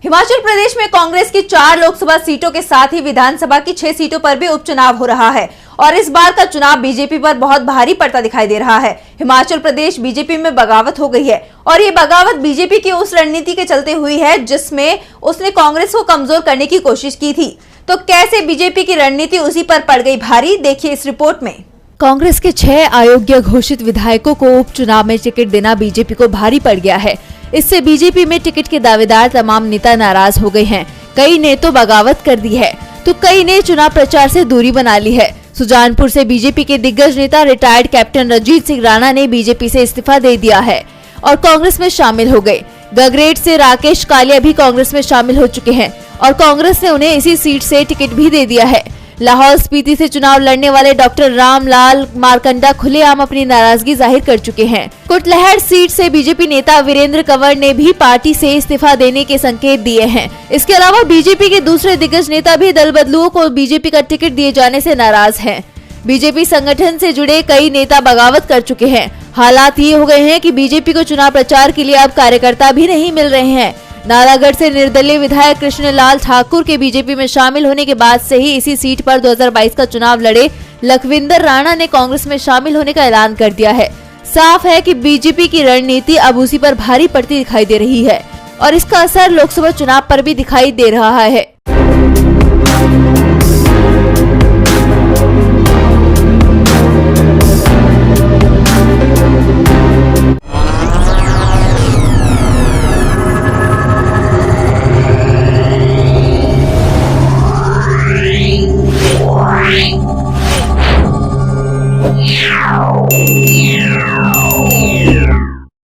हिमाचल प्रदेश में कांग्रेस की 4 लोकसभा सीटों के साथ ही विधानसभा की 6 सीटों पर भी उपचुनाव हो रहा है और इस बार का चुनाव बीजेपी पर बहुत भारी पड़ता दिखाई दे रहा है। हिमाचल प्रदेश बीजेपी में बगावत हो गई है और ये बगावत बीजेपी की उस रणनीति के चलते हुई है जिसमें उसने कांग्रेस को कमजोर करने की कोशिश की थी। तो कैसे बीजेपी की रणनीति उसी पर पड़ गई भारी, देखिए इस रिपोर्ट में। कांग्रेस के 6 अयोग्य घोषित विधायकों को उपचुनाव में टिकट देना बीजेपी को भारी पड़ गया है। इससे बीजेपी में टिकट के दावेदार तमाम नेता नाराज हो गए हैं। कई ने तो बगावत कर दी है तो कई ने चुनाव प्रचार से दूरी बना ली है। सुजानपुर से बीजेपी के दिग्गज नेता रिटायर्ड कैप्टन रंजीत सिंह राणा ने बीजेपी से इस्तीफा दे दिया है और कांग्रेस में शामिल हो गए। गगरेट से राकेश कालिया भी कांग्रेस में शामिल हो चुके हैं और कांग्रेस ने उन्हें इसी सीट से टिकट भी दे दिया है। लाहौल स्पीति से चुनाव लड़ने वाले डॉक्टर रामलाल मारकंडा खुलेआम अपनी नाराजगी जाहिर कर चुके हैं। कुटलैहड़ सीट से बीजेपी नेता वीरेंद्र कंवर ने भी पार्टी से इस्तीफा देने के संकेत दिए हैं। इसके अलावा बीजेपी के दूसरे दिग्गज नेता भी दल बदलुओं को बीजेपी का टिकट दिए जाने से नाराज हैं। बीजेपी संगठन से जुड़े कई नेता बगावत कर चुके हैं। हालात ये हो गए हैं कि बीजेपी को चुनाव प्रचार के लिए अब कार्यकर्ता भी नहीं मिल रहे हैं। नालागढ़ से निर्दलीय विधायक कृष्णलाल ठाकुर के बीजेपी में शामिल होने के बाद से ही इसी सीट पर 2022 का चुनाव लड़े लखविंदर राणा ने कांग्रेस में शामिल होने का ऐलान कर दिया है। साफ है कि बीजेपी की रणनीति अब उसी पर भारी पड़ती दिखाई दे रही है और इसका असर लोकसभा चुनाव पर भी दिखाई दे रहा है।